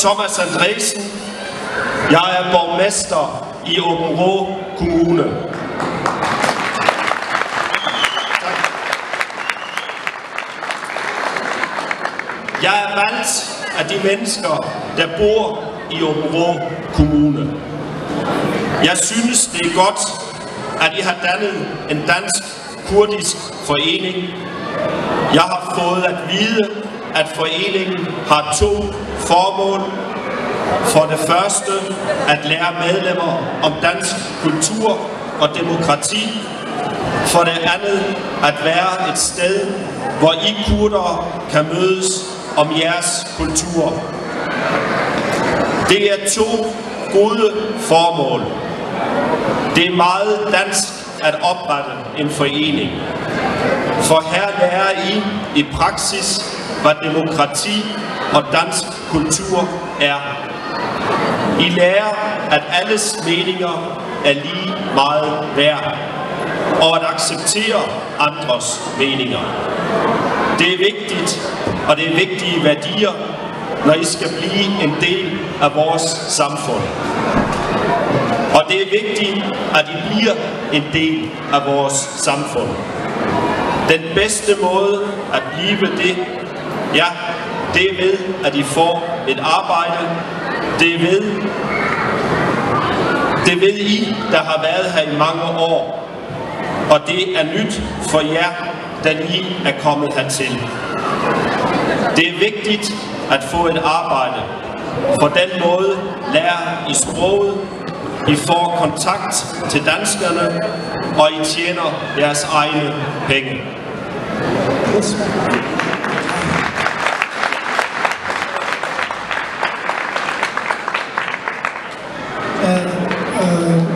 Thomas Andresen. Jeg er borgmester i Aabenraa Kommune. Jeg er valgt af de mennesker, der bor i Aabenraa Kommune. Jeg synes, det er godt, at I har dannet en dansk-kurdisk forening. Jeg har fået at vide, at foreningen har 2 formål. For det første at lære medlemmer om dansk kultur og demokrati. For det andet at være et sted, hvor I kurdere kan mødes om jeres kultur. Det er 2 gode formål. Det er meget dansk at oprette en forening. For her lærer I i praksis, hvad demokrati og dansk kultur er. I lærer, at alles meninger er lige meget værd, og at acceptere andres meninger. Det er vigtigt, og det er vigtige værdier, når I skal blive en del af vores samfund. Og det er vigtigt, at I bliver en del af vores samfund. Den bedste måde at blive det, ja, det er ved, at I får et arbejde. Det er ved I, der har været her i mange år. Og det er nyt for jer, da I er kommet hertil. Det er vigtigt at få et arbejde. På den måde lærer I sproget, I får kontakt til danskerne, og I tjener jeres egne penge.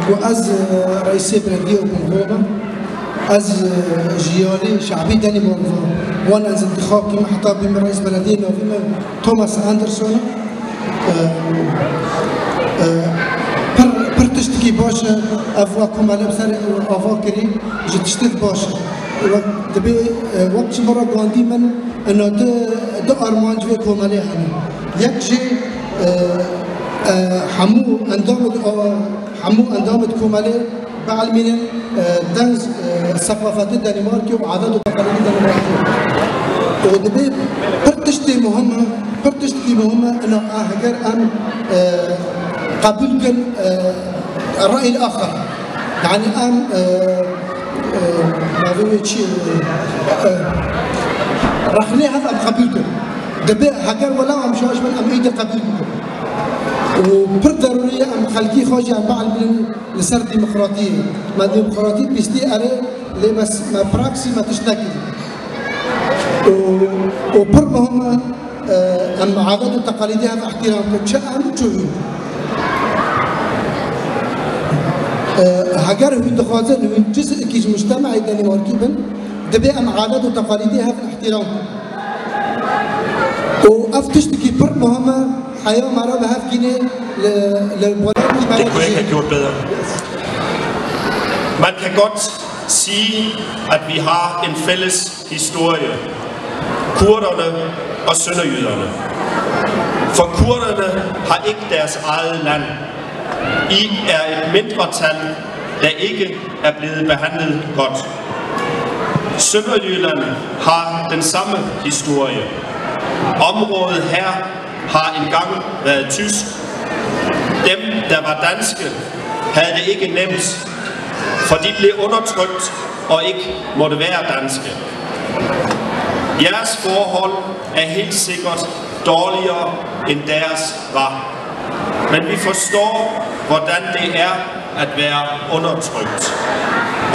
وأز رئيس بلدية وبنغوبة أز جيولي شعبي داني موظف وأنا أز انتخاب كما حطاب بما رئيس بلدية وبما توماس أندرسون برتشتكي باشا أفواكم على بسر أفاكري جتشتت باشا دبي وقت مرة قاندي من إنه ده أرمان جويكم عليه أنا يكجي حمو اندامت كومالي بعلمين دانس ثقافات الدنماركي وعادات وتقاليد الدنماركي ودبي برتشتي مهمة انه هكر ان قبول الرأي الآخر يعني ان ما بيجي رحني هذا قبولكم دبي هكر ولا عم شاش من ام ايد قبولكم وبر ضرورية أم خلقي خوجي عم بعل من لسر ديمقراطية ما ديمقراطية بيستي أري لي ما براكسي ما تشتكي وبر مهمة أم عادات وتقاليدها في احترام كتشأم تشوي هجر في الدخازن من جزء كيج مجتمعي دنماركي بن دبي أم عادات وتقاليدها في الاحترام وأفتشتكي بر مهمة حياه مرة بهاف جنيه Det kunne jeg ikke have gjort bedre. Man kan godt sige, at vi har en fælles historie. Kurderne og sønderjyderne. For kurderne har ikke deres eget land. I er et mindretal, der ikke er blevet behandlet godt. Sønderjyderne har den samme historie. Området her har engang været tysk. Dem, der var danske, havde det ikke nemt, for de blev undertrykt og ikke måtte være danske. Jeres forhold er helt sikkert dårligere end deres var. Men vi forstår, hvordan det er at være undertrykt.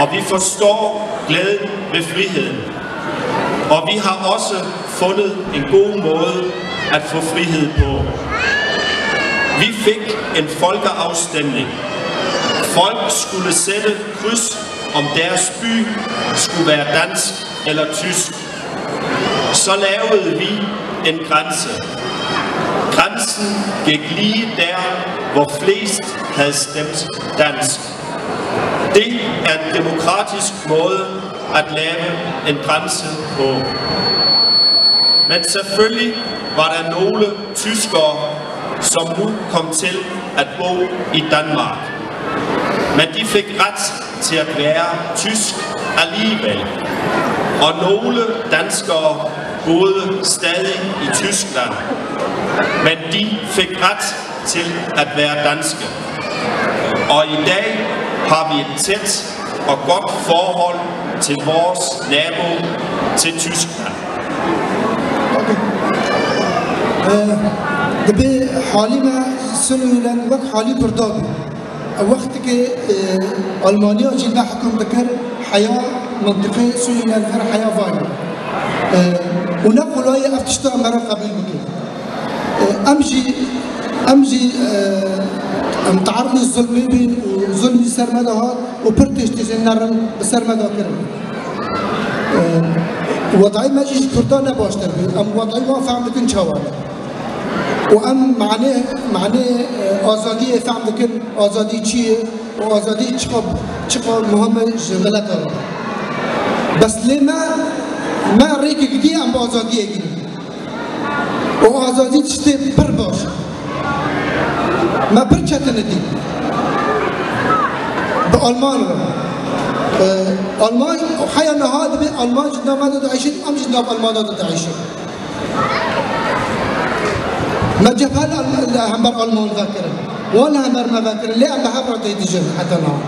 Og vi forstår glæden ved friheden. Og vi har også fundet en god måde at få frihed på. Vi fik en folkeafstemning. Folk skulle sætte kryds, om deres by skulle være dansk eller tysk. Så lavede vi en grænse. Grænsen gik lige der, hvor flest havde stemt dansk. Det er en demokratisk måde at lave en grænse på. Men selvfølgelig var der nogle tyskere, som nu kom til at bo i Danmark. Men de fik ret til at være tysk alligevel. Og nogle danskere boede stadig i Tyskland. Men de fik ret til at være danske. Og i dag har vi et tæt og godt forhold til vores nabo til Tyskland. دبي حاليما سنويلان وقت حالي برداد وقت كي ألمانيا جينا حكم ذكر حياة منطقة سنويلان غير حياة فاينة ونقول هاي أفتشتها مرة قبل بكي أمجي متعرض للظلم بين وظلم السرمدة هاد وبرتش تجي نرم بالسرمدة كرم وضعي ما جيش كردان باش تربي أم وضعي ما فهم لكن شوال وأم معناه آزادی فهم دکن آزادی چیه و آزادی چقدر مهمه جملته بس لما ما ریک گدی ام آزادی گیری و آزادی تشتی پر باش ما پر چتن دی به آلمان آلمان حیا نهاد به آلمان جدا ما داد عیشن ام جدا آلمان داد عیشن ما جبهة همبر ألمان ذاكرة ولا همبر ما ذاكرة ليه أنا هبرة تيجي حتى نها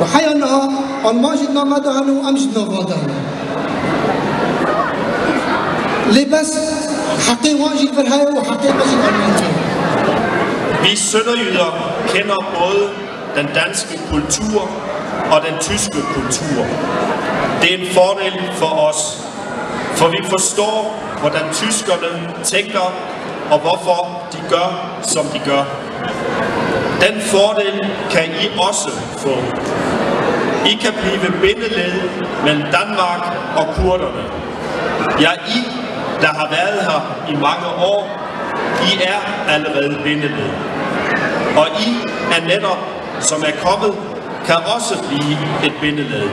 وحيا أنها ألمان جدنا ما دهنوا أم جدنا ما دهنوا ليه بس حقي واجي في الهاي وحقي بجي ألمان. Vi sønderjyder kender både den danske kultur og den tyske kultur. Det er en fordel for os, for vi forstår, hvordan tyskerne tænker og hvorfor de gør, som de gør. Den fordel kan I også få. I kan blive bindeled mellem Danmark og kurderne. Ja, I, der har været her i mange år, I er allerede bindeled. Og I er netop, som er kommet, kan også blive et bindeled.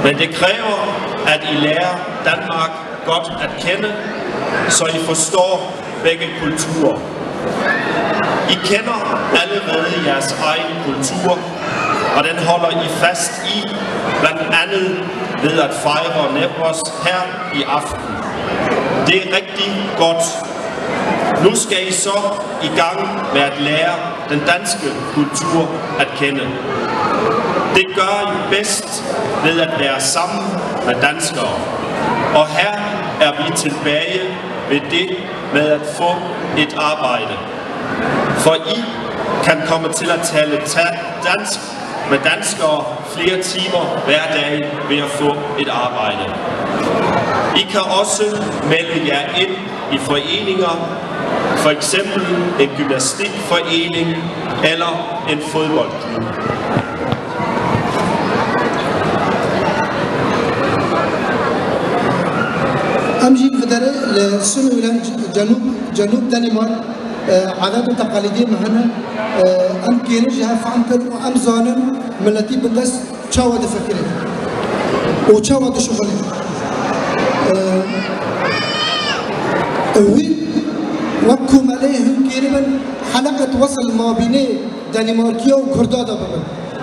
Men det kræver, at I lærer Danmark godt at kende, så I forstår begge kulturer. I kender allerede jeres egen kultur, og den holder I fast i, blandt andet ved at fejre Newroz her i aften. Det er rigtig godt. Nu skal I så i gang med at lære den danske kultur at kende. Det gør I bedst ved at være sammen med danskere. Og her er vi tilbage ved det med at få et arbejde. For I kan komme til at tale dansk med danskere flere timer hver dag ved at få et arbejde. I kan også melde jer ind i foreninger, for eksempel en gymnastikforening eller en fodboldklub. أمجي بدري لسنو إلى جنوب دنمارك عادات وتقاليد مهنا أم كينجها فعنكر وأم زانم ملتي بندس تشاود فكرة وتشاود شغل وين وكم عليهم كيربا حلقة وصل ما بين دنماركيا وكردادا بمن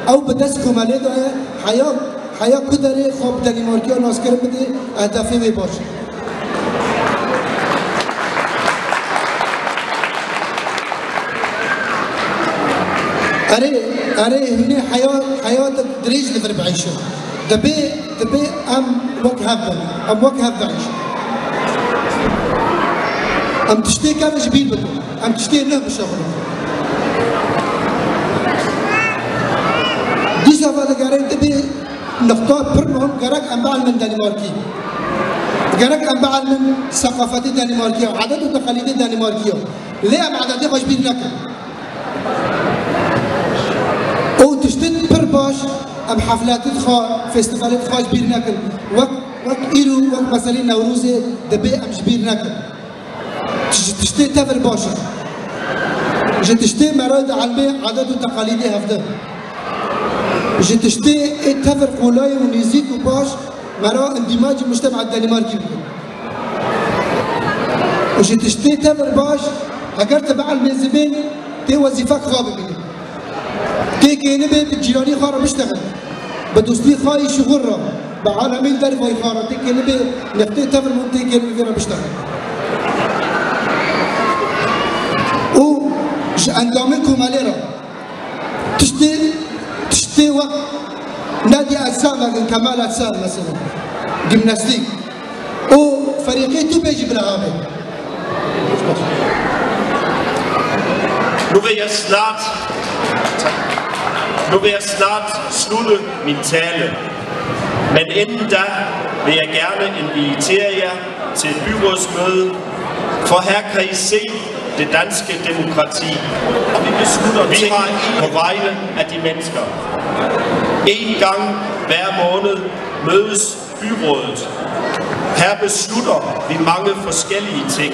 أو بدسكم عليه ده حياة كدري خوب دنماركيا ناس كرم بدي أهدافي بيباش أري هنا حياة دريج اللي بعيشه دبي أم وك هذا عيش أم تشتي كم جبين بدو أم تشتي له بشغل دي سافا دقارين دبي نقطات برمهم قرق أم بعل من دنماركي قرق أم بعل من ثقافات دنماركية وعادات وتقاليد دنماركية ليه أم عاداتي خوش بين لك او تشتت پر باش ام حفلات خا فستیوالات خاص بیر نکن وقت ایرو وقت مثلا نوروز دبی ام بیر نکن تشتت تفر باشه تشتت مراد علمي عادات و تقاليد هفته تشتت تفر قولای و نزیک و باش مرا اندماج مجتمع الدنماركي تشتت تفر باش اگر تبع المنزبين تي وظيفة خابة بيه تي كيني بيه بالجيراني خارة بشتغل بدوستي خاي شغل را بعالمين داري فاي خارة تي كيني بيه نقطي تفر من تي كيني بيه بشتغل و اندامكم علينا تشتي وقت نادي أجسام كمال أجسام مثلا جيمناستيك و فريقي تو بيجي بالغابة. Nu vil jeg snart slutte min tale, men inden da vil jeg gerne invitere jer til et byrådsmøde, for her kan I se det danske demokrati, og vi beslutter ting på vegne af de mennesker. En gang hver måned mødes byrådet. Her beslutter vi mange forskellige ting.